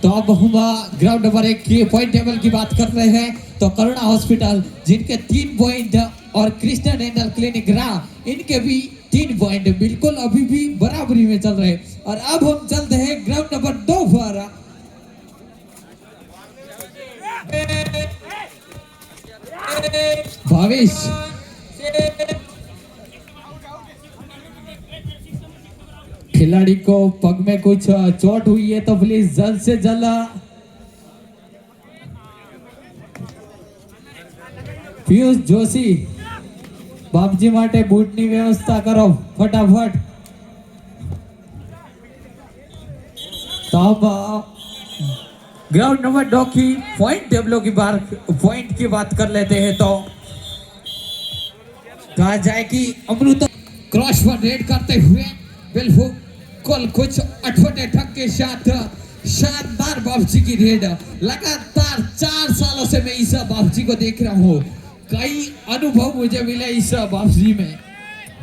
तो अब हम ग्राउंड नंबर 1 की पॉइंट टेबल की बात कर रहे हैं। तो करुणा हॉस्पिटल जिनके 3 पॉइंट और कृष्णा डेंटल क्लिनिक रा इनके भी 3 पॉइंट बिल्कुल अभी भी बराबरी में चल रहे हैं। और अब हम चलते हैं ग्राउंड नंबर 2 पर। भविष्य खिलाड़ी को पग में कुछ चोट हुई है तो प्लीज जल्द से जल्द पीयूष जोशी बापजी माटे बूटनी व्यवस्था करो फटाफट। तो अब ग्राउंड नंबर 2 की पॉइंट टेबलों की बात कर लेते हैं। तो कहा जाए कि अमृत क्रॉस पर रेड करते हुए बिल्कुल कुछ अठवटे ठग के साथ शानदार बापजी की रेड। लगातार 4 सालों से मैं इस बापजी को देख रहा हूँ, कई अनुभव मुझे मिले इस बापजी में।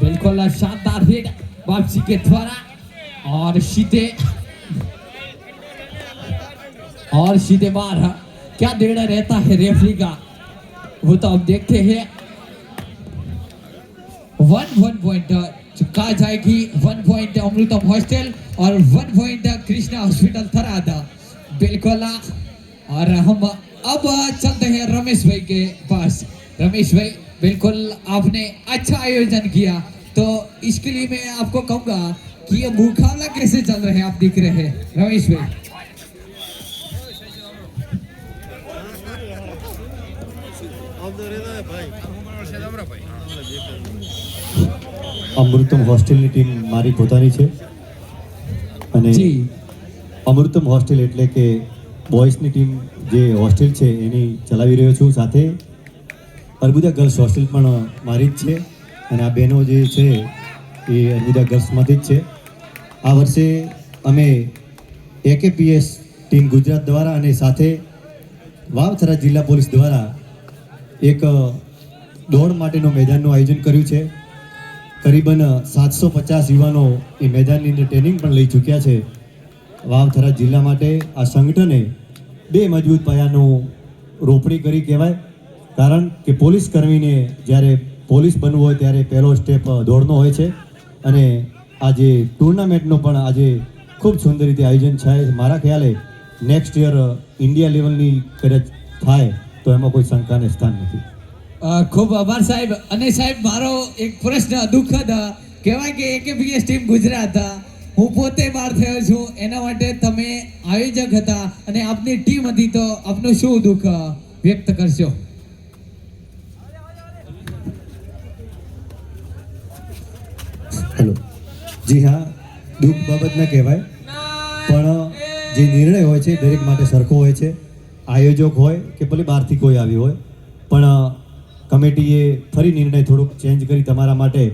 बिल्कुल शानदार रेड बापजी के द्वारा और सीधे बार क्या निर्णय रहता है रेफरी का वो तो अब देखते हैं। 1 पॉइंट कहा जाएगी, 1 पॉइंट अमृतम हॉस्टल और 1 पॉइंट कृष्णा हॉस्पिटल थराद। बिल्कुल और हम अब चलते हैं रमेश भाई के पास। रमेश भाई बिल्कुल आपने अच्छा आयोजन किया, तो इसके लिए मैं आपको कहूंगा कि ये मुकाबला कैसे चल रहे हैं आप दिख रहे हैं रमेश भाई। અમૃતમ હોસ્ટેલની ટીમ મારી પોતાની છે અને અમૃતમ હોસ્ટેલ એટલે કે બોયઝની ટીમ જે હોસ્ટેલ છે એની ચલાવી રહ્યો છું, સાથે અર્બુદા ગર્લ્સ હોસ્ટેલ પણ મારી જ છે અને આ બહેનો જે છે એ અર્બુદા ગર્લ્સમાંથી જ છે। આ વર્ષે અમે AKPS ટીમ ગુજરાત દ્વારા અને સાથે વાવથરા જિલ્લા પોલીસ દ્વારા એક દોડ માટેનું મેદાનનું આયોજન કર્યું છે। કરીબન 750 યુવાનો એ મેદાનની અંદર ટ્રેનિંગ પણ લઈ ચૂક્યા છે। વાવથરા જિલ્લા માટે આ સંગઠને 2 મજબૂત પાયાનું રોપણી કરી કહેવાય, કારણ કે પોલીસ કર્મીને જ્યારે પોલીસ બનવું હોય ત્યારે પહેલો સ્ટેપ દોડનો હોય છે અને આજે ટુર્નામેન્ટનો પણ આજે ખૂબ સુંદર રીતે આયોજન થાય। મારા ખ્યાલે નેક્સ્ટ યર ઇન્ડિયા લેવલની કદાચ થાય તો એમાં કોઈ શંકાને સ્થાન નથી। ખૂબ આભાર સાહેબ। અને સાહેબ મારો એક પ્રશ્ન દુઃખદ કહેવાય કે AKPS ટીમ ગુજરાત હું પોતે બહાર થયો છું, એના માટે તમે આયોજક હતા અને આપની ટીમ હતી, તો આપનું શું દુઃખ વ્યક્ત કરશો? હેલો જી હા, દુઃખ બાબત ના કહેવાય, પણ જે નિર્ણય હોય છે દરેક માટે સરખો હોય છે। આયોજક હોય કે ભલે બહારથી કોઈ આવ્યું હોય, પણ કમિટીએ ફરી નિર્ણય થોડોક ચેન્જ કરી તમારા માટે।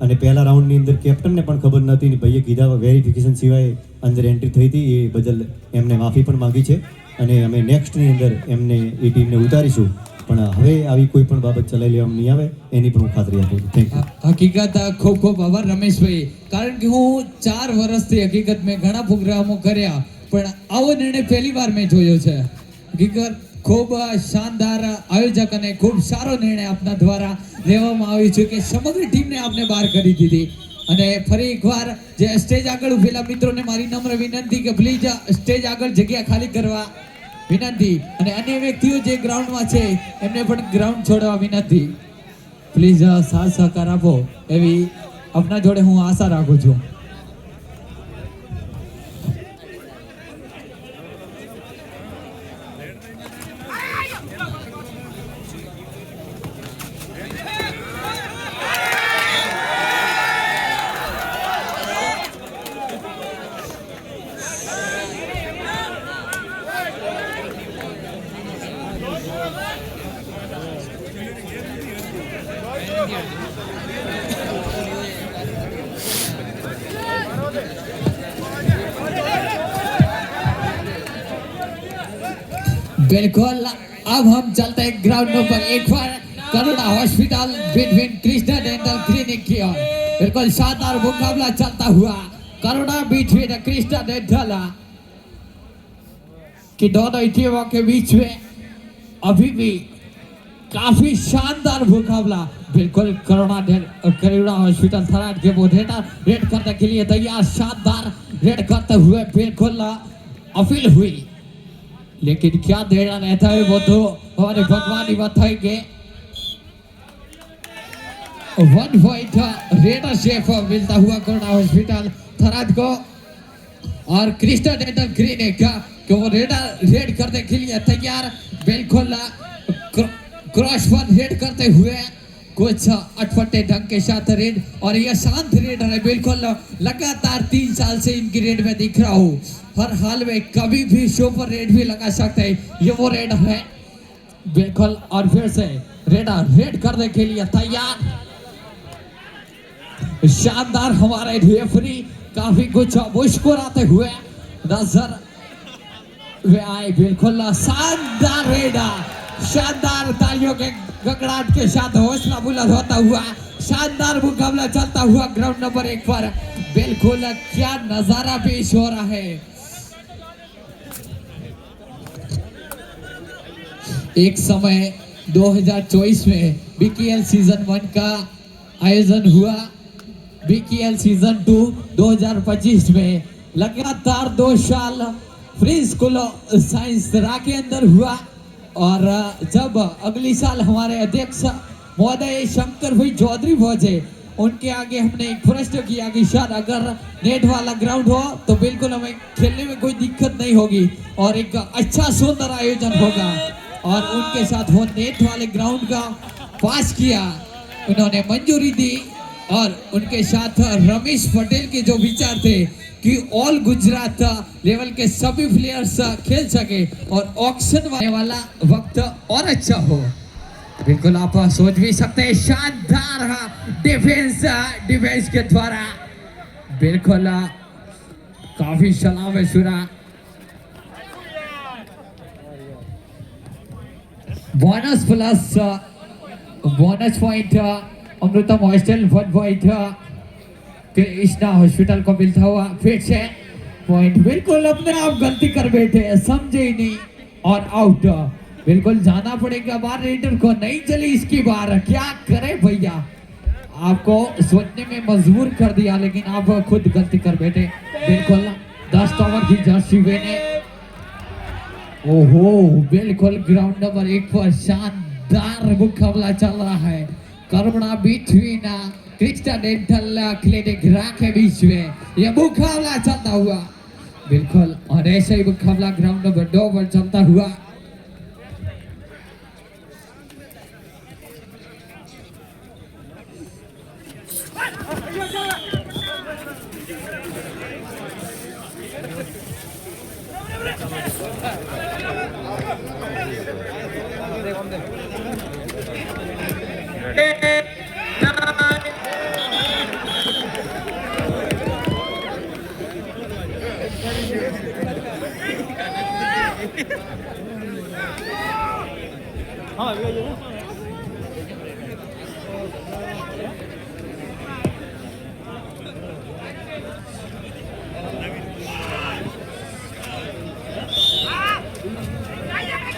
અને પહેલા રાઉન્ડની અંદર કેપ્ટનને પણ ખબર નહોતી ને ભાઈએ કીધા વેરિફિકેશન સિવાય અંદર એન્ટ્રી થઈ હતી, એ બદલ એમને માફી પણ માંગી છે અને અમે નેક્સ્ટની અંદર એમને એ ટીમને ઉતારીશું, પણ હવે આવી કોઈ પણ બાબત ચલાવી લેવામાં નહીં આવે એની પણ હું ખાતરી આપું છું। Thank you. હકીકત ખૂબ ખૂબ આભાર રમેશભાઈ, કારણ કે હું 4 વર્ષથી હકીકત મેં ઘણા પ્રોગ્રામો કર્યા પણ આવો નિર્ણય પહેલી વાર મેં જોયો છે। હકીકત ખૂબ શાનદાર આયોજક અને ખૂબ સારો નિર્ણય આપના દ્વારા લેવામાં આવ્યો છે કે સમગ્ર ટીમને આપને બહાર કરી દીધી। અને ફરી એકવાર જે સ્ટેજ આગળ ઉભેલા મિત્રોને મારી નમ્ર વિનંતી કે પ્લીઝ સ્ટેજ આગળ જગ્યા ખાલી કરવા વિનંતી, અને અન્ય વ્યક્તિઓ જે ગ્રાઉન્ડમાં છે એમને પણ ગ્રાઉન્ડ છોડવા વિનંતી। પ્લીઝ સાથ સહકાર આપો એવી આપના જોડે હું આશા રાખું છું। बिल्कुल अब हम चलते हैं ग्राउंड नंबर 1 पर Karuna hospital between Krishna dental clinic की ओर। बिल्कुल शानदार मुकाबला चलता हुआ करुणा बिटवीन कृष्णा डेंटल कि दोनों टीमों के बीच में अभी भी काफी शानदार मुकाबला। बिल्कुल करुणा हॉस्पिटल थराद के मोडेटर रेड करने के लिए तैयार, शानदार रेड करते हुए बिल्कुल अपील हुई, लेकिन क्या देना रहता है वो तो हमारे भगवान ही बताएंगे। 1 पॉइंट रेडर शेफ मिलता हुआ करुणा हॉस्पिटल थराद को, और क्रिस्टल डेंटल क्लिनिक कि वो रेड करने के लिए तैयार। बिल्कुल क्रॉस पर रेड करते हुए कुछ अटपटे ढंग के साथ रेड, और यह शांत रेडर है। बिल्कुल लगातार 3 साल से इनकी रेड में दिख रहा हूँ, हर हाल में कभी भी शो पर रेड भी लगा सकते हैं, ये वो रेडर है। बिल्कुल और फिर से रेडर रेड करने के लिए तैयार। शानदार हमारे रेफरी काफी कुछ मुस्कुराते हुए नजर वे आए। बिल्कुल शानदार रेडर, शानदार तालियों के गगड़ाहट के साथ हौसला बुलंद होता हुआ शानदार मुकाबला चलता हुआ ग्राउंड नंबर 1 पर। बिल्कुल क्या नजारा पेश हो रहा है। एक समय 2024 में बीकेएल सीजन 1 का आयोजन हुआ, बीकेएल सीजन 2 2025 में लगातार 2 साल फ्री स्कूल साइंस रा के अंदर हुआ, और जब अगली साल हमारे अध्यक्ष महोदय शंकर भाई चौधरी पहुंचे, उनके आगे हमने एक प्रश्न किया कि सर अगर नेट वाला ग्राउंड हो तो बिल्कुल हमें खेलने में कोई दिक्कत नहीं होगी और एक अच्छा सुंदर आयोजन होगा, और उनके साथ वो नेट वाले ग्राउंड का पास किया, उन्होंने मंजूरी दी। और उनके साथ रमेश पटेल के जो विचार थे कि ऑल गुजरात लेवल के सभी प्लेयर्स खेल सके और ऑक्शन वाला वक्त और अच्छा हो। बिल्कुल आप सोच भी सकते हैं, शानदार डिफेंस के द्वारा बिल्कुल काफी सलाम है सुरा। बोनस प्लस बोनस पॉइंट अमृतम हॉस्टल 1 पॉइंट कृष्णा हॉस्पिटल को मिलता हुआ फिर से पॉइंट। बिल्कुल अपने आप गलती कर बैठे, समझे ही नहीं और आउट। बिल्कुल जाना पड़ेगा बाहर, रेडर को नहीं चली इसकी बार, क्या करे भैया, आपको सोचने में मजबूर कर दिया लेकिन आप खुद गलती कर बैठे। बिल्कुल 10 ओवर की जर्सी ने, ओहो बिल्कुल ग्राउंड नंबर 1 पर शानदार मुकाबला चल रहा है। करुणा बिटवीन क्रिस्टल डेंटल क्लिनिक रा के बीच में यह मुकाबला चलता हुआ। बिल्कुल और ऐसे ही मुकाबला ग्राउंड नंबर 2 पर चलता हुआ।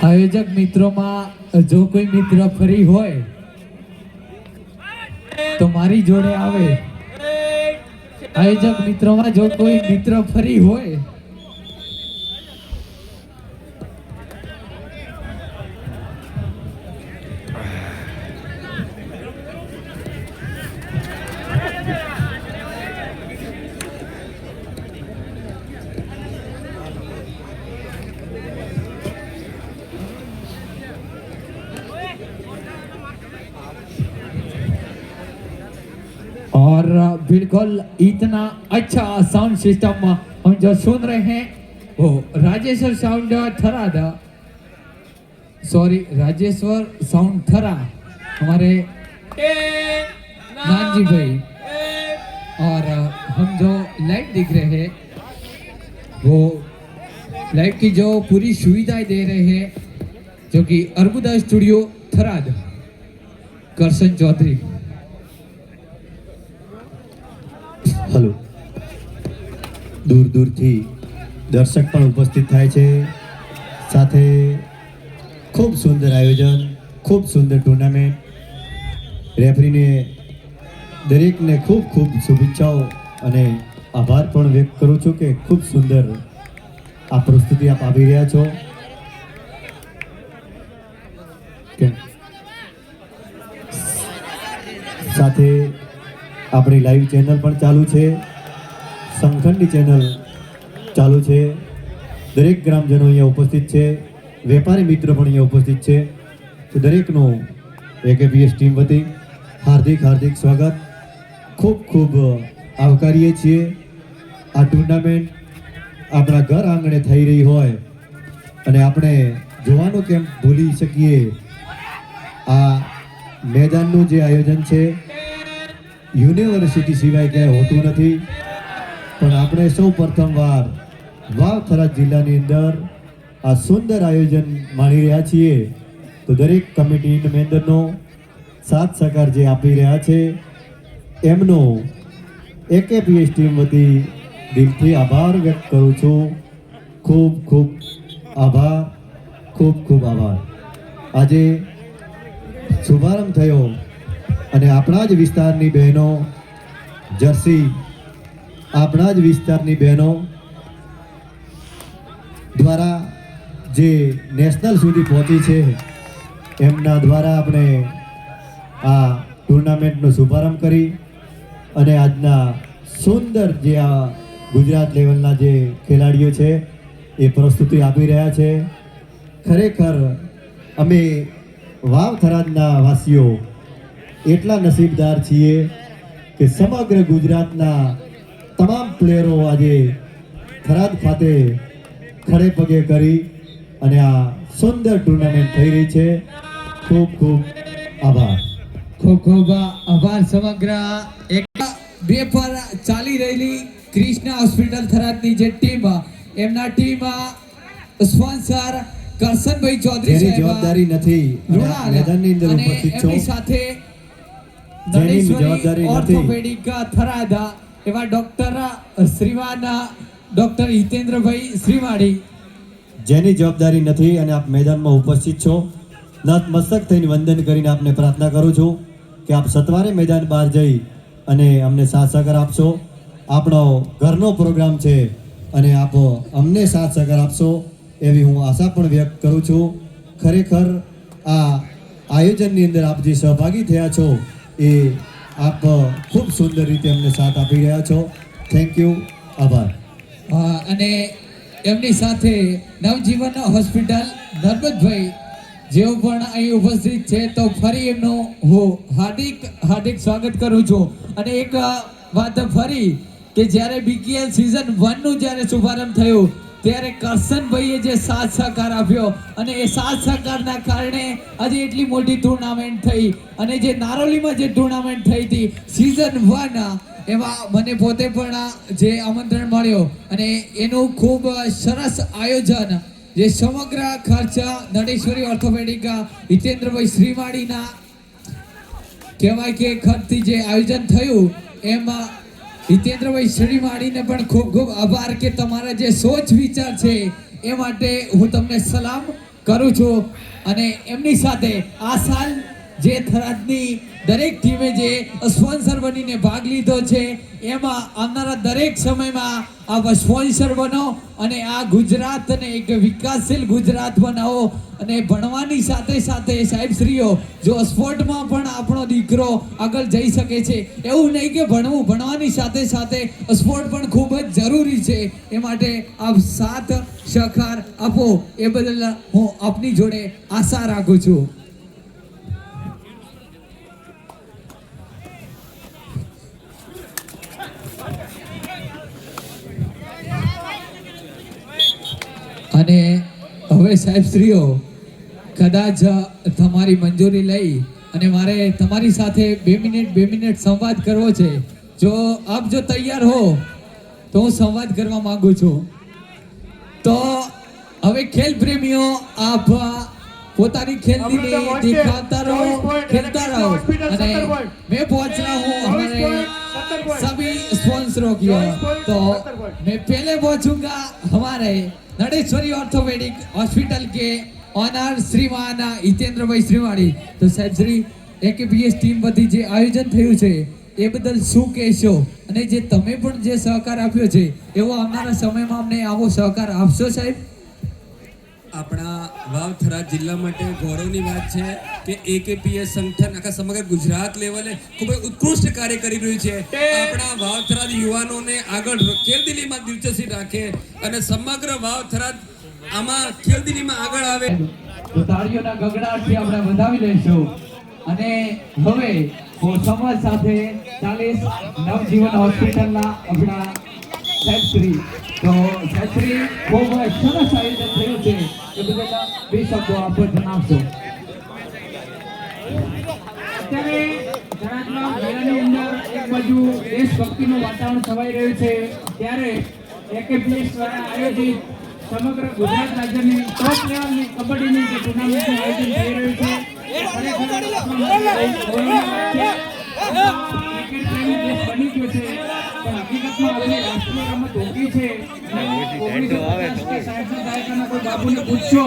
आयोजक मित्रों जो कोई मित्र फ्री होय तो मारी जोड़े आवे। आयोजक मित्रों जो कोई मित्र फ्री होय और बिल्कुल इतना अच्छा साउंड सिस्टम हम जो सुन रहे हैं वो राजेश्वर साउंड थरा था, सॉरी राजेश्वर साउंड थरा हमारे नानजी भाई, और हम जो लाइव दिख रहे हैं वो लाइव की जो पूरी सुविधाएं दे रहे हैं जो कि अर्बुदा स्टूडियो थराद करसन चौधरी। હલો, દૂર દૂરથી દર્શક પણ ઉપસ્થિત થાય છે સાથે ખૂબ સુંદર આયોજન, ખૂબ સુંદર ટુર્નામેન્ટ, રેફરીને દરેકને ખૂબ ખૂબ શુભેચ્છાઓ અને આભાર પણ વ્યક્ત કરું છું કે ખૂબ સુંદર આ પ્રસ્તુતિ આપ આપી રહ્યા છો. સાથે આપણી લાઈવ ચેનલ પણ ચાલુ છે, સમખંડી ચેનલ ચાલુ છે. દરેક ગ્રામજનો અહીંયા ઉપસ્થિત છે, વેપારી મિત્રો પણ અહીંયા ઉપસ્થિત છે. તો દરેકનું એકેપીએસ ટીમ વતી હાર્દિક હાર્દિક સ્વાગત, ખૂબ ખૂબ આવકારીએ છીએ. આ ટુર્નામેન્ટ આપણા ઘર આંગણે થઈ રહી હોય અને આપણે જોવાનું કેમ ભૂલી શકીએ. આ મેદાનનું જે આયોજન છે યુનિવર્સિટી સિવાય ક્યાંય હોતું નથી, પણ આપણે સૌ પ્રથમવાર વાવ થરાદ જિલ્લાની અંદર આ સુંદર આયોજન માણી રહ્યા છીએ. તો દરેક કમિટી મેમ્બરનો સાથ સહકાર જે આપી રહ્યા છે એમનો એકેપીએસ ટીમ વતી દિલથી આભાર વ્યક્ત કરું છું. ખૂબ ખૂબ આભાર, ખૂબ ખૂબ આભાર. આજે શુભારંભ થયો અને આપણા જ વિસ્તારની બહેનો જર્સી, આપણા જ વિસ્તારની બહેનો દ્વારા જે નેશનલ સુધી પહોંચી છે એમના દ્વારા આપણે આ ટુર્નામેન્ટનો શુભારંભ કરી અને આજના સુંદર જે આ ગુજરાત લેવલના જે ખેલાડીઓ છે એ પ્રસ્તુતિ આપી રહ્યા છે. ખરેખર અમે વાવ થરાદના વાસીઓ એટલા નસીબદાર છીએ કે સમગ્ર ગુજરાતના તમામ પ્લેયરો આજે થરાદ ખાતે ખડે પગે કરી અને આ સુંદર ટુર્નામેન્ટ થઈ રહી છે. ખૂબ ખૂબ આભાર. ખૂબ ખૂબ આભાર. સમગ્ર એક બે પર ચાલી રહેલી કૃષ્ણા હોસ્પિટલ થરાદની જે ટીમ, એમના ટીમ સ્પોન્સર કરશનભાઈ ચૌધરી જેની સાહેબ જવાબદારી નથી લુણાવાડા મેદાનની અંદર અને ઉપસ્થિત છો, એમની સાથે જેની નળેશ્વરી જવાબદારી નથી. ઓર્થોપેડિક થરાદ એવા ડોક્ટર શ્રીમાન ડોક્ટર હિતેન્દ્રભાઈ શ્રીમાળી, જેની જવાબદારી નથી અને આપ મેદાનમાં ઉપસ્થિત છો. નતમસ્તક થઈને વંદન કરીને આપને પ્રાર્થના કરું છું કે આપ સત્વારે મેદાન બહાર જઈ અને અમને સાથ સહકાર આપશો. આપણો ઘરનો પ્રોગ્રામ છે અને આપ અમને સાથ સહકાર આપશો એવી હું આશા પણ વ્યક્ત કરું છું. ખરેખર આ આયોજનની અંદર આપ જે સહભાગી થયા છો એ આપ ખૂબ સુંદર રીતે અમને સાથ આપી રહ્યા છો. થેન્ક યુ, આભાર. અને એમની સાથે નવજીવન હોસ્પિટલ નર્મદભાઈ જેઓ પણ અહીં ઉપસ્થિત છે. તો ફરી એમનું હું હાર્દિક હાર્દિક સ્વાગત કરું છું. અને એક વાત ફરી કે જ્યારે બીકેએલ સિઝન 1 નું જ્યારે શુભારંભ થયું ત્યારે કરશનભાઈએ જે સાથ સહકાર આપ્યો અને એ સાથ સહકારના કારણે આજે એટલી મોટી ટુર્નામેન્ટ થઈ. અને જે નારોલીમાં જે ટુર્નામેન્ટ થઈ હતી સિઝન 1, એમાં મને પોતે પણ જે આમંત્રણ મળ્યો અને એનું ખૂબ સરસ આયોજન, જે સમગ્ર ખર્ચ નળેશ્વરી ઓર્થોપેડિક હિતેન્દ્રભાઈ શ્રીમાળીના કહેવાય કે ખર્ચથી જે આયોજન થયું એમાં હિતેન્દ્રભાઈ શ્રીમાળીને પણ ખૂબ ખૂબ આભાર કે તમારા જે સોચ વિચાર છે એ માટે હું તમને સલામ કરું છું. અને એમની સાથે આ સાલ જે થરાદની દરેક ટીમે જે સ્પોન્સર બનીને ભાગ લીધો છે એમાં આવનારા દરેક સમયમાં આ સ્પોન્સર બનો અને આ ગુજરાતને એક વિકાસશીલ ગુજરાત બનાવો. અને ભણવાની સાથે સાથે સાહેબશ્રીઓ જો સ્પોર્ટમાં પણ આપણો દીકરો આગળ જઈ શકે છે, એવું નહીં કે ભણવું, ભણવાની સાથે સાથે સ્પોર્ટ પણ ખૂબ જ જરૂરી છે. એ માટે આપ સાથ સહકાર આપો એ બદલ હું આપની જોડે આશા રાખું છું. અને હવે સાહેબશ્રીઓ કદાચ તમારી મંજૂરી લઈ અને મારે તમારી સાથે 2 મિનિટ સંવાદ કરવો છે. જો આપ જો તૈયાર હો તો હું સંવાદ કરવા માંગુ છું. તો હવે ખેલ પ્રેમીઓ આપ પોતાની ખેલની दिखाता रहो, खेलता रहो. અને मैं पहुंच रहा हूँ हमारे सभी स्पॉन्सरों की ओर। तो मैं पहले पहुंचूंगा हमारे नडेश्वरी ऑर्थोपेडिक हॉस्पिटल के ऑनर श्रीमान हितेन्द्र भाई श्रीवाड़ी। तो साहेब श्री एकेपीएस टीम वती જે આયોજન થયું છે એ બદલ શું કહેશો અને જે તમે પણ જે સહકાર આપ્યો છે એવો આવનારા સમયમાં અમને આવો સહકાર આપશો સાહેબ? આપણા વાવથરા જિલ્લા માટે ગૌરવની વાત છે કે એકેપીએસ સંગઠન આખા સમગ્ર ગુજરાત લેવલે ખૂબ જ ઉત્કૃષ્ટ કાર્ય કરી રહ્યું છે. આપણા વાવથરા યુવાનોને આગળ ખેલદિલીમાં દિલચસ્પી રાખે અને સમગ્ર વાવથરા આમાં ખેલદિલીમાં આગળ આવે. તો તાળીઓના ગગડાટથી આપણે વધાવી લઈશું અને હવે હું સમાજ સાથે 40 નવજીવન હોસ્પિટલના આપણા સાહેબશ્રી તો સાહેબશ્રી ખૂબ સરસ આયોજન થયું છે એ બદલ બે શબ્દો આપ જણાવશો. અત્યારે ધરાતમાં મેળાની અંદર એક બાજુ દેશભક્તિનું વાતાવરણ છવાઈ રહ્યું છે ત્યારે એકેપીએસ દ્વારા આયોજિત સમગ્ર ગુજરાત રાજ્યની ટોપ લેવલની કબડ્ડીની જે ટુર્નામેન્ટનું આયોજન થઈ રહ્યું છે એ ખરેખર આપણા માટે બહુ ગૌરવની વાત છે. ક્રિકેટ પ્રેમી દેશ બની ગયો છે પણ હકીકતમાં આપણી રાષ્ટ્રીય રમત હોકી છે અને 1950 કે 60ના દાયકાના કોઈ બાબુને પૂછશો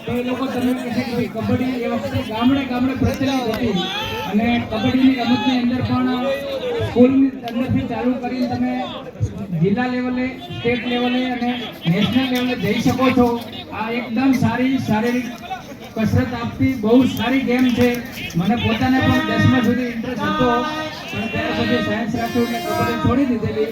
તો એ લોકો તમને કહેશે કે ભાઈ કબડ્ડી એ વખતે ગામડે ગામડે પ્રચલિત હતી અને કબડ્ડીની રમતની અંદર પણ સ્કૂલની અંદરથી ચાલુ કરીને તમે જિલ્લા લેવલે સ્ટેટ લેવલે અને નેશનલ લેવલે જઈ શકો છો. આ એકદમ સારી શારીરિક કસરત આપતી બહુ સારી ગેમ છે. મને પોતાને પણ 10મા સુધી ઇન્ટરેસ્ટ હતો પણ ત્યાર પછી સાયન્સ રાખ્યું એટલે કબડ્ડી છોડી દીધેલી.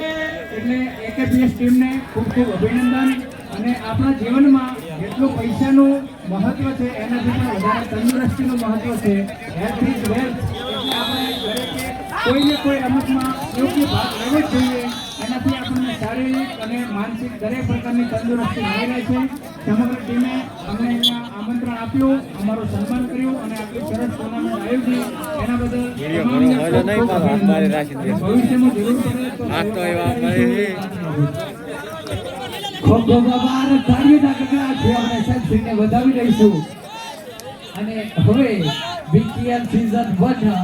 એટલે એકેપીએસ ટીમને ખૂબ ખૂબ અભિનંદન. અને આપણા જીવનમાં જેટલું પૈસાનું મહત્વ છે એનાથી પણ વધારે તંદુરસ્તીનું મહત્વ છે. Health is wealth. એટલે આપણે દરેકે કોઈને કોઈ રમતમાં યોગ્ય ભાગ લેવો જ જોઈએ. એનાથી આપણને શારીરિક અને માનસિક દરેક પ્રકારની તંદુરસ્તી મળી રહે છે. સમગ્ર ટીમે અમને અહીંયા આમંત્રણ આપ્યું, અમારું સન્માન કર્યું અને આટલી સરસ ટુર્નામેન્ટ આયોજી એના બદલ તમામને ખૂબ ખૂબ અભિનંદન. ભવિષ્યમાં જરૂર પડે તો ખૂબ ખૂબ આભાર. તાળીઓના ગગડાટથી આપણે સાહેબશ્રીને વધાવી દઈશું અને હવે બીકેએલ સીઝન 1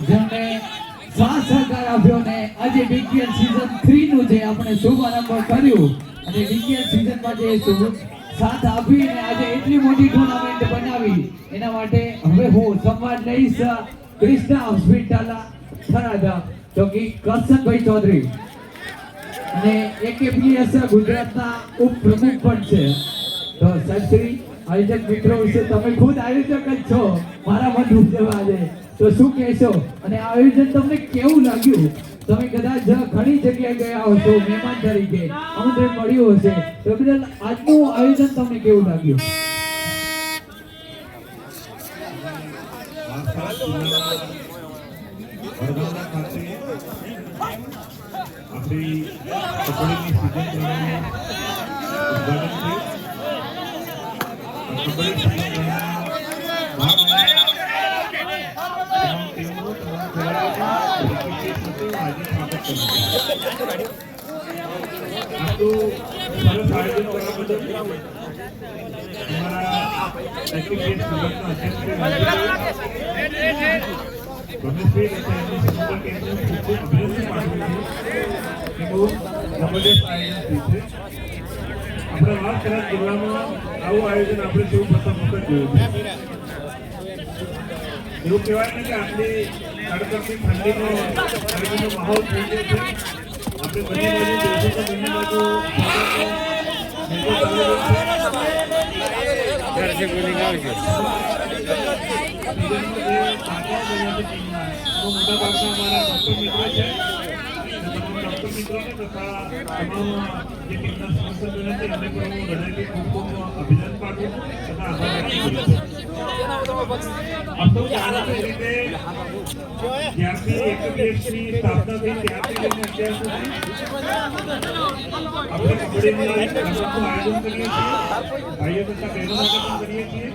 જેમને સાથ સહકાર આપ્યો ને આજે બીકેએલ સીઝન 3 નું જે આપણે શુભારંભ કર્યું અને બીકેએલ સીઝનમાં જે સાથ આપીને આજે એટલી મોટી ટુર્નામેન્ટ બનાવી એના માટે હવે હું સંવાદ લઈશ ક્રિષ્ના હોસ્પિટલ થરાદ તો કે કરશનભાઈ ચૌધરી અને એકેપીએસ ગુજરાતના ઉપપ્રમુખ પણ છે. તો સાહેબશ્રી આયોજક મિત્રો વિશે તમે ખુદ આયોજક જ છો મારા મત મુજબ આજે તો શું કહેશો અને આ આયોજન તમને કેવું લાગ્યું? તમે કદાચ ઘણી જગ્યાએ ગયા હશો મહેમાન તરીકે આમંત્રણ મળ્યું હશે તો બદલ આજનું આયોજન તમને કેવું લાગ્યું? વડોદરા ખાતે આપણી કબડ્ડીની સિઝન દરમિયાન ઉદ્ઘાટન થયું. કબડ્ડી સિઝન ભાગ લેનાર તમામ ટીમો, તમામ ખેલાડીઓનું એકેપીએસ સાથે આજે સ્વાગત કરું છું. આટલું સરસ આયોજન કરવા બદલ અમારા એકેપીએસ સુરતના અધ્યક્ષ રમેશભાઈ તથા એમની સમગ્ર ટીમને ખૂબ ખૂબ અભિનંદન પાઠવું છું કે બહુ જબરદસ્ત આયોજન થયું છે. આપણે વાવથરા જિલ્લામાં આવું આયોજન આપણે જેવું પ્રથમ વખત જોયું છે. એવું કહેવાય ને કે આટલી કડકડતી ઠંડીનો માહોલ થઈ ગયો છે. આપણે બંને બાજુ જોઈશું તો બંને બાજુ મોટાભાગના અમારા ડૉક્ટર મિત્રો છે. ડૉક્ટર મિત્રોને તથા તમામ જે ટીમના સ્પોન્સર છે એમને પણ હું હૃદયથી ખૂબ ખૂબ અભિનંદન પાઠવું છું તથા આભાર વ્યક્ત કરું છું. આમ તો ચાલાકી રીતે જ્યારથી એકેપીએસની સ્થાપના થઈ ત્યારથી લઈને અત્યાર સુધી આપણે કબડ્ડીની રમતનું આયોજન કરીએ છીએ. ભાઈઓ તથા બહેનો માટે પણ કરીએ છીએ.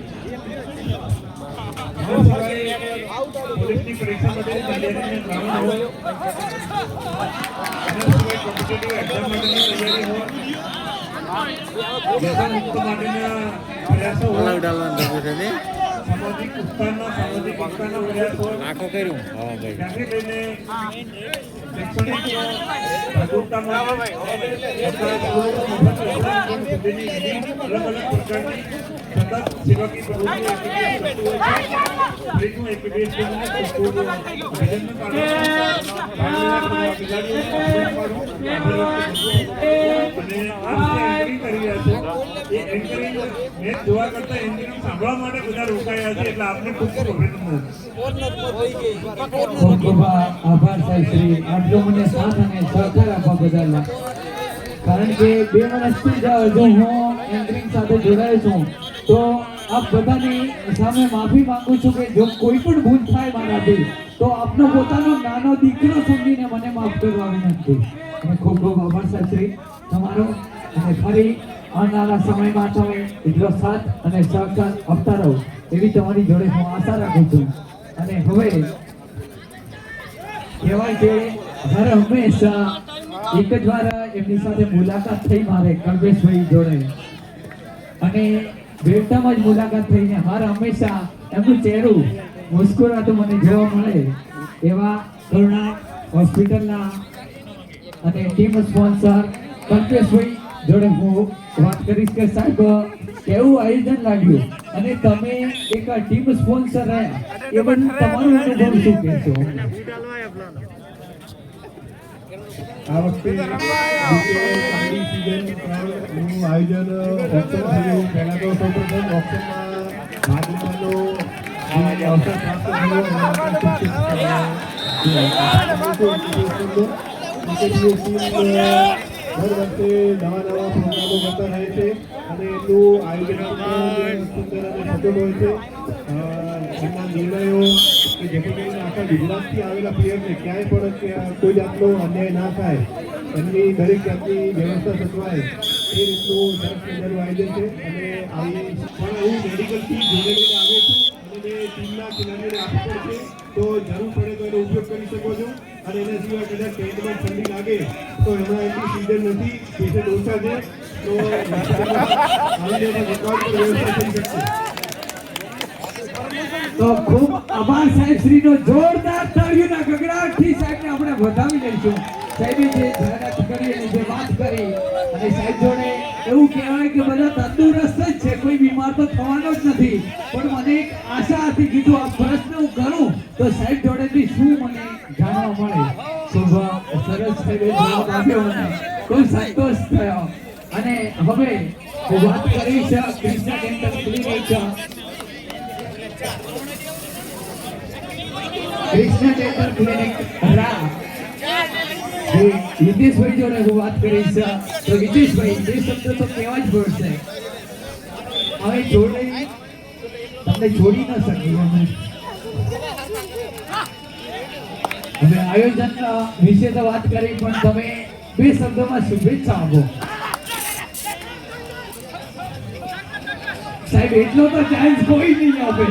પોલીસની પરીક્ષા માટેની તૈયારીની ગ્રાઉન્ડ હોય, એના સિવાય કોમ્પિટિટિવ એક્ઝામ માટેની તૈયારી હોય, વ્યસન મુક્ત માટેના પ્રયાસો હોય, સામાજિક ઉત્થાનના સામાજિક એકતાના પ્રયાસો ત્યાંથી લઈને શૈક્ષણિક જાગૃતતા માટે સુધીની અલગ અલગ પ્રકારની સતત સેવાકી પ્રવૃત્તિઓ કરતું હોય છે. દરેકનું AKPS ટીમને ખૂબ ખૂબ અભિનંદન પાઠવું છું. અને આપ જે એન્કરિંગ કરી રહ્યા છો એ એન્કરિંગ મેચ જોવા કરતા એન્કરિંગ સાંભળવા માટે બધા રોકાયા છે, એટલે આપને ખૂબ ખૂબ અભિનંદન. ખૂબ ખૂબ આભાર સાહેબ શ્રી, આટલો મને સાથ અને સહકાર આપવા બદલ. કારણ કે 2 વર્ષથી જો હું એન્કરિંગ સાથે જોડાયો છું તો આપ બધાની સામે માફી માંગુ છું કે જો કોઈ પણ ભૂલ થાય મારાથી તો આપનો પોતાનો નાનો દીકરો સમજીને મને માફ કરવા વિનંતી. અને ખૂબ ખૂબ આભાર સાહેબ શ્રી તમારો. અને ફરી આવનારા સમયમાં તમે એટલો સાથ અને સહકાર આપતા રહો એવી તમારી જોડે હું આશા રાખું છું. અને હવે કહેવાય કે હર હંમેશા એક જ વાર એમની સાથે મુલાકાત થઈ મારે કલ્પેશભાઈ જોડે, અને બેટામાં જ મુલાકાત થઈને હર હંમેશા એમનું ચહેરું મુસ્કુરાતું મને જોવા મળે એવા કરુણા હોસ્પિટલના અને ટીમ સ્પોન્સર કલ્પેશભાઈ જોડે હું વાત કરીશ કે સાહેબ કેવું આયોજન લાગ્યું અને તમે એક ટીમ સ્પોન્સર રહ્યા એ બધું તમારું અનુભવ શું કહેશો? આ વખતે સારી સિઝનનું આયોજન ઓપ્શન થયું. પહેલાં તો સૌપ્રથમ ઓપ્શનમાં ભાગ લેવાનો અવસર પ્રાપ્ત થયો. દર વર્ષે નવા પ્રોગ્રામો કરતા રહે છે અને એનું આયોજન સુંદર અને સચોટ હોય છે. એમના નિર્ણયો કે જેથી કરીને આખા ગુજરાતથી આવેલા પ્લેયરને ક્યાંય પણ કોઈ જાતનો અન્યાય ના થાય, એમની દરેક જાતની વ્યવસ્થા સચવાય એ રીતનું સરસ મજાનું આયોજન છે. અને આવી પણ હું મેડિકલ ટીમ જોડે લઈને આવ્યો છું અને જે ટીમના ખેલાડીઓને આપવું પડશે તો જરૂર પડે તો એનો ઉપયોગ કરી શકો છો. અને એના સિવાય કદાચ ટેન્ટમાં ઠંડી લાગે તો હમણાં એટલી સીઝન નથી, પેશન્ટ ઓછા છે, તો આવી રેકોર્ડ પર વ્યવસ્થા થઈ શકશે. તો ખૂબ આભાર સાહેબ શ્રીનો. જોરદાર તાળીઓના ગગડાટથી સાહેબને આપણે વધાવી લઈશું. સાહેબે જે જાહેરાત કરી અને જે વાત કરી, અને સાહેબ જોડે એવું કહેવાય કે બધા તંદુરસ્ત જ છે, કોઈ બીમાર તો થવાનો જ નથી. પણ મને એક આશા હતી, કીધું આ પ્રશ્ન હું કરું તો સાહેબ જોડેથી શું મને જાણવા મળે. ખૂબ સરસ સાહેબે જવાબ આપ્યો, મને ખૂબ સંતોષ થયો. અને હવે હું વાત કરીશ Krishna dental clinic, Krishna dental clinic રા જે હિતેશભાઈ જોડે હું વાત કરીશ. તો હિતેશભાઈ બે શબ્દો તો કહેવા જ પડશે. હવે તમને છોડી ન શકીએ અમે. હવે આયોજન વિશે તો વાત કરી, પણ તમે બે શબ્દોમાં શુભેચ્છા આપો. સાહેબ એટલો તો ચાન્સ કોઈ નહીં આપે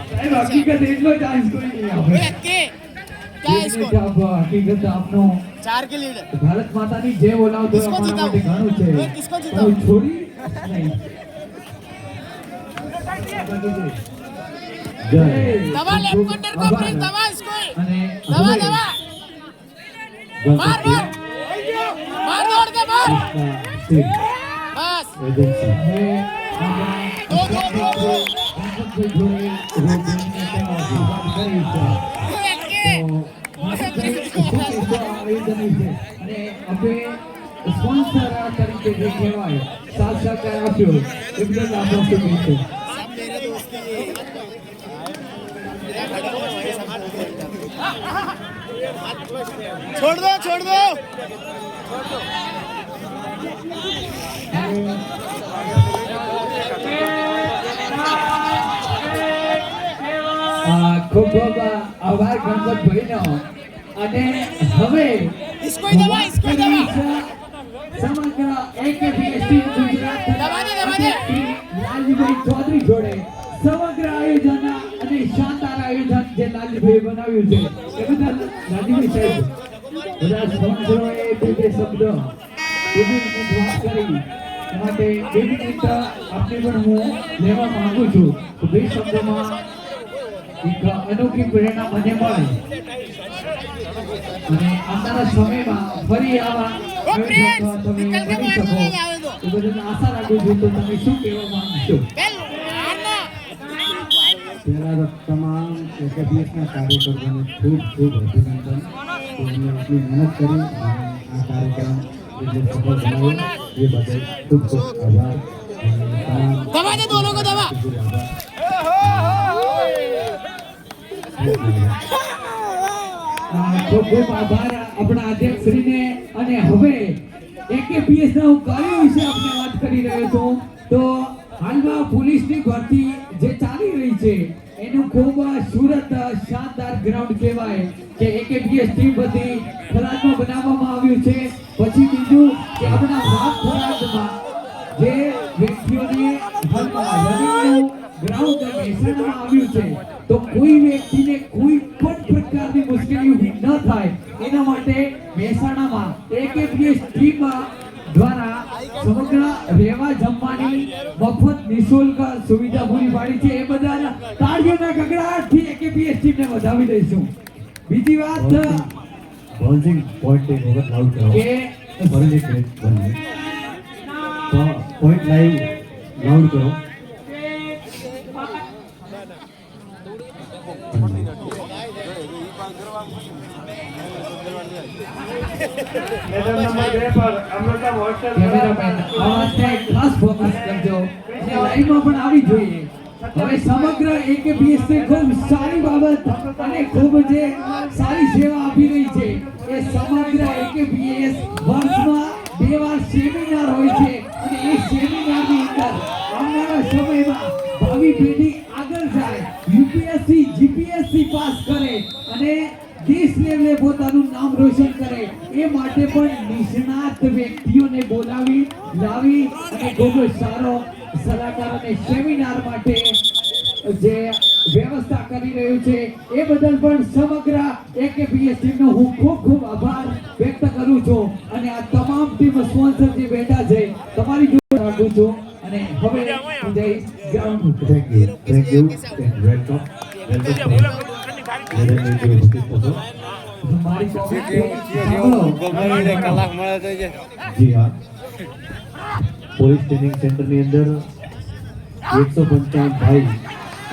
સાહેબ, હકીકત એટલો ચાન્સ કોઈ નહીં આપે. હકીકત આપનો 4 के लीड ભારત માતાની જય બોલાવતો અમારા માટે ઘણું છે, પણ છોડી નહીં. જય. दबा लेफ्ट कॉर्नर को प्लीज, दबा इसको, અને दबा दबा, मार मार मार, दौड़ के मार, बस दो સ્પોન્સર તરીકે જે કહેવાય સાથ સહકાર આપ્યો એ બદલ આપણો શુભેચ્છા. छोड़ दो ખૂબ ખૂબ આભાર ગણપતભાઈનો. અને હવે इसको ही दबा, इसको ही दबा, સમગ્ર AKPS ટીમ ગુજરાત દબા દે, દબા દે. લાલજીભાઈ ચૌધરી જોડે સમગ્ર આયોજન અને શાનદાર આયોજન જે લાલજીભાઈ બનાવ્યું છે એ બદલ લાલજીભાઈ સાહેબ બધા સ્પોન્સરોએ બે શબ્દ એવી રીતે વાત કરી માટે બે મિનિટ આપને પણ હું લેવા માંગુ છું તો બે શબ્દોમાં એક અનોખી પ્રેરણા મને મળે અને આવનારા સમયમાં ફરી આવા આયોજનો તમે કરી શકો એ બધી આશા રાખું છું. તો તમે શું કહેવા માંગશો? પહેલા તો તમામ એકેબીએસના કાર્યકર્તાઓને ખૂબ ખૂબ અભિનંદન. તેમને એટલી મહેનત કરી અને આ કાર્યક્રમ એટલે સફળ બનાવ્યો એ બદલ ખૂબ ખૂબ આભાર. અને દબા દે દોનો કો દબા. ખૂબ આભાર. ખૂબ ખૂબ આભાર આપણા અધ્યક્ષશ્રીને. અને હવે એકેપીએસ ના હું કાર્ય વિશે આપણે વાત કરી રહ્યો છું. તો હાલમાં પોલીસની ભરતી જે ચાલી રહી છે એનું ખૂબ સુરત શાનદાર ગ્રાઉન્ડ કહેવાય કે એકેપીએસ ટીમ બધી થરાદમાં બનાવવામાં આવ્યું છે. પછી બીજું કે આપણા વાત થરાદમાં જે વ્યક્તિઓને હાલમાં રનિંગનું ગ્રાઉન્ડ મહેસાણામાં આવ્યું છે તો કોઈ વ્યક્તિને કોઈ પણ પ્રકારની મુશ્કેલી ઊભી ન થાય એના માટે મહેસાણામાં એકેપીએસ ટીમ દ્વારા સમગ્ર રહેવા જમવાની મફત નિઃશુલ્ક સુવિધા પૂરી પાડી છે. એ બધા તાળીઓના ગગડાટથી એકેપીએસ ટીમને વધાવી દઈશું. બીજી વાત બાઉન્સિંગ પોઈન્ટ એક વખત લાઉડ કરો કે ફરીથી ક્રેક બને તો પોઈન્ટ લાઈવ લાઉડ કરો. મેડમ નંબર 2 પર અમૃતમ હોસ્ટેલ કેમેરામેન અવાજને ખાસ ફોકસ કરજો અને લાઈવમાં પણ આવી જોઈએ. હવે સમગ્ર એકેપીએસ ની ખૂબ સારી બાબત અને ખૂબ જે સારી સેવા આપી રહી છે એ સમગ્ર એકેપીએસ વર્ષમાં 2 વાર સેમિનાર હોય છે અને એ સેમિનારની અંદર આવનારા સમયમાં ભાવિ પેઢી આગળ જાય, યુપીએસસી જીપીએસસી પાસ કરે અને દેશ લેવલે પોતાનું નામ રોશન કરે એ માટે પણ નિષ્ણાત વ્યક્તિઓને બોલાવી લાવી અને ખૂબ સારો સલાહકાર અને સેમિનાર માટે જે વ્યવસ્થા કરી રહ્યું છે એ બદલ પણ સમગ્ર એકેપીએસ ટીમનો હું ખૂબ ખૂબ આભાર વ્યક્ત કરું છું. અને આ તમામ ટીમ સ્પોન્સર જે બેઠા છે તમારી જોડે રાખું છું. અને હવે હું જઈશ ground. Thank you and welcome. મારી કોમેન્ટ જી હા, પોલીસ ટ્રેનિંગ સેન્ટરની અંદર 155 ભાઈ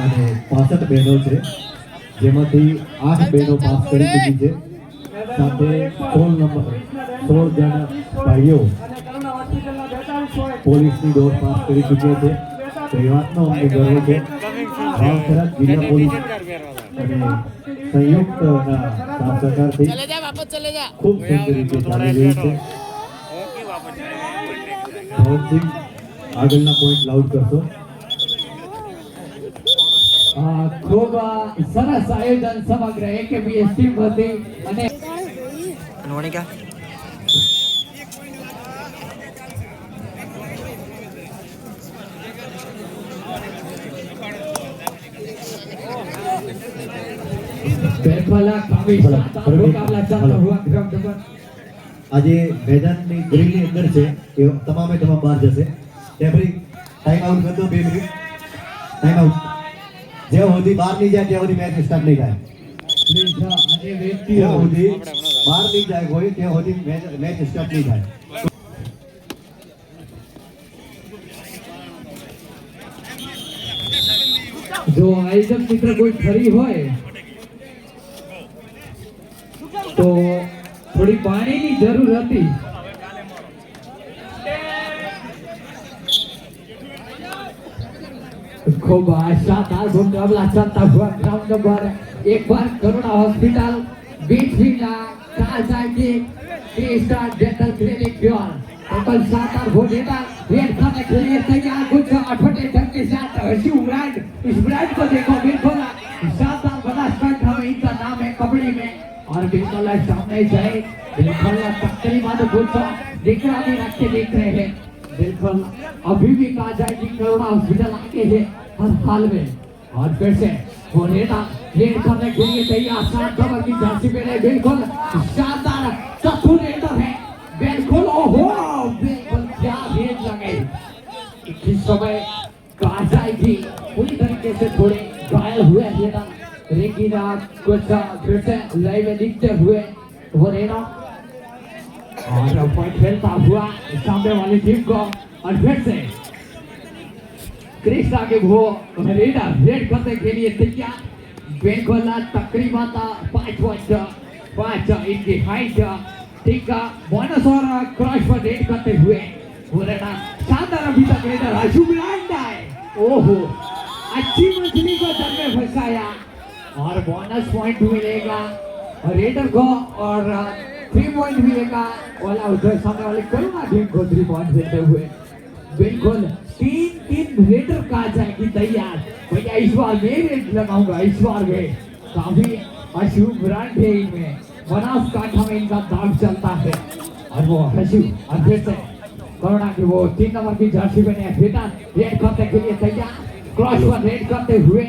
અને 65 બહેનો છે, જેમાંથી 8 બહેનો પાસ કરી ચૂકી છે. સાથે 16 જણા ભાઈઓ પોલીસની દોડ પાસ કરી ચૂક્યા છે. તો એ વાતનો અમને ગર્વ છે. વાવથરા જિલ્લા પોલીસ અને સંયુક્તના સાથ સહકારથી ચલે જા વાપસ ચલે જા. ખૂબ સુંદર રીતે ચાલી રહી છે. ભવનસિંહ આગળના પોઈન્ટ લાઉડ કરશો. ખૂબ સરસ આયોજન સમગ્ર એકેપીએસ ટીમ વતી અને બેરફલા કામિશા તાબો કાબલા ચાલતા હુઆ ગ્રાઉન્ડ પર આજે મેદાનની ગ્રીનની અંદર છે એ તમામે તમામ બહાર જશે. રેફરી ટાઈમ આઉટ કરી દો 2 મિનિટ. Time out. જ્યાં સુધી બહાર નહીં જાય ત્યાં સુધી મેચ સ્ટાર્ટ નહીં થાય. પ્લીઝ અને વ્યક્તિઓ જ્યાં સુધી બહાર નહીં જાય કોઈ ત્યાં સુધી મેચ સ્ટાર્ટ નહીં થાય. જો આયોજક મિત્ર કોઈ ફરી હોય તો થોડી પાણીની જરૂર હતી. ખૂબ શાનદાર મુકાબલા ચાલતા हुआ ग्राउंड नंबर 1 पर करुणा हॉस्पिटल बीच विला काजागी star dental clinic pure total शानदार भोजेदार रेड खाने के लिए तैयार कुछ अठोटे ढंग के साथ हर्षी ब्रांड. इस ब्रांड को देखो बिल्कुल शानदार बनासकांठा में इनका नाम है कबड्डी में और बिल्कुल सामने जाए बिल्कुल टक्करी मानो कुछ निगरानी रख के देख रहे हैं. बिल्कुल अभी भी कहा जाए कि करुणा हॉस्पिटल आगे है हर हाल में. और फिर से वो रेडा रेड करने के लिए तैयार 7 नंबर की जर्सी पहने बिल्कुल शानदार चतुर रेडर है. बिल्कुल ओहो बिल्कुल क्या रेड लगे इस समय काजाई भी पूरी तरीके से थोड़े घायल हुए थे ना, लेकिन कुछ फिर से लाइव में दिखते हुए वो रेना और पॉइंट खेलता हुआ सामने वाली टीम को, और फिर से कृष्णा के वो रेडा रेड करने के लिए तैयार। बेंगोला तकरीबन 5.5 इनकी हाइट, ठीक है, बोनस और क्रॉस पर रेड करते हुए वो रेडा शानदार अभी तक रेडर अशुभ लांडा है। ओहो, अच्छी मछली को दर में फंसाया और बोनस पॉइंट मिलेगा रेडर को और 3 पॉइंट मिलेगा ऑल आउट सामने वाले करुणा टीम को 3 पॉइंट देते हुए। बिल्कुल 3 रेडर का जाएगी तैयार। भैया इस बार मैं रेड लगाऊंगा, इस बार में काफी अशुभ ब्रांड है इनमें, बनासकांठा में इनका दाग चलता है और वो अशुभ और फिर से करुणा की वो 3 नंबर की जर्सी में बेटा रेड करने के लिए तैयार, क्रॉस पर रेड करते हुए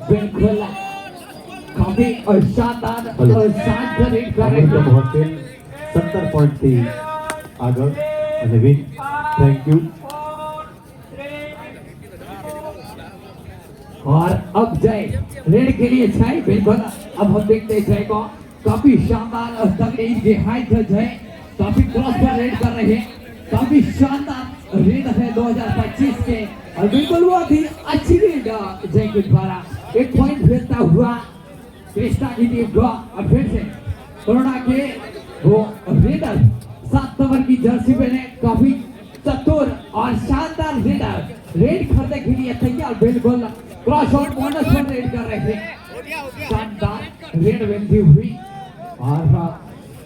बिल्कुल काफी शानदार और शांत रेड कर रहे અમૃતમ हैं। હોસ્ટેલ 17 પોઈન્ટથી આગળ અને વિન. Thank you. और अब जय रेड के लिए जय, बिल्कुल अब हम देखते हैं जय को, काफी शानदार और तगड़ी इनकी हाइट है जय, काफी क्रॉस पर रेड कर रहे हैं, काफी शानदार रेड है 2025 के और बिल्कुल वो भी अच्छी रेड जय के द्वारा 1 पॉइंट भेजता हुआ कृष्णा की टीम को। और फिर से कोरोना के वो रेडर 7 नंबर की जर्सी में काफी चतुर और शानदार रेडर रेड करने के लिए तैयार, बिल्कुल क्रॉस और बोनस पर रेड कर रहे थे, शानदार रेड बनती हुई और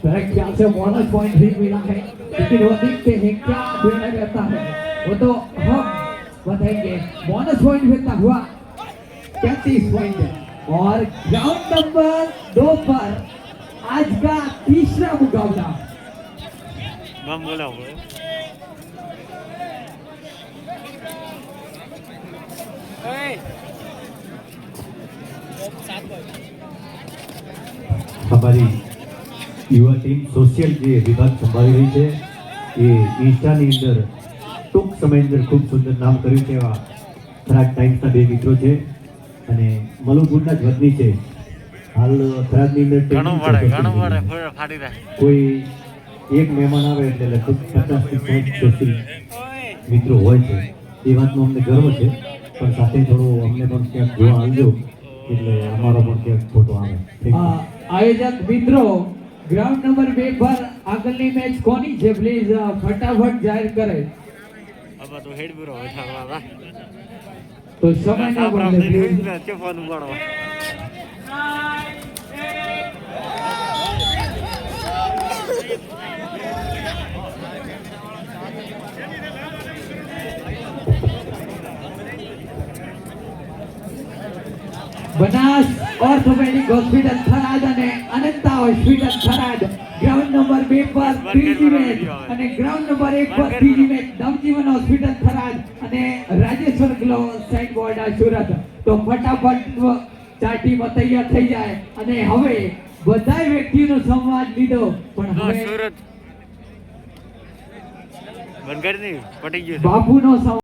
मेरे ख्याल से बोनस पॉइंट भी मिला है, लेकिन वो देखते हैं क्या निर्णय रहता है वो तो हम बताएंगे। बोनस पॉइंट मिलता हुआ 33 पॉइंट और ग्राउंड नंबर 2 पर आज का तीसरा मुकाबला। અમારી યુવા ટીમ સોશિયલ જે વિભાગ સંભાળી રહી છે એ ઇન્સ્ટાની અંદર ટૂંક સમયની અંદર ખૂબ સુંદર નામ કર્યું છે એવા થરાદ ટાઈમ્સના 2 મિત્રો છે અને મલુગુડના જ વતની છે. હાલ થરાદની અંદર કોઈ એક મહેમાન આવે એટલે લગભગ 50 થી 60 સોશિયલ મિત્રો હોય છે. એ વાતનો અમને ગર્વ છે, પણ સાથે થોડું અમને પણ ક્યાંક જોવા આવજો એટલે અમારો પણ ક્યાંક ફોટો આવે. Thank you. आयोजक मित्रों, ग्राउंड नंबर 2 पर આગળની મેચ કોની છે પ્લીઝ ફટાફટ જાહેર કરે તો સમય ના બગડે please. Banas orthopedic hospital Tharad અને Ananta hospital Tharad ground number 2 પર ત્રીજી મેચ અને ગ્રાઉન્ડ નંબર 1 પર ત્રીજી મેચ નવજીવન હોસ્પિટલ થરાદ અને Rajeshwar glow side board Surat. તો ફટાફટ ચાર ટીમો તૈયાર થઈ જાય અને હવે બધાય વ્યક્તિનો સંવાદ લીધો પણ હવે બાપુનો સંવાદ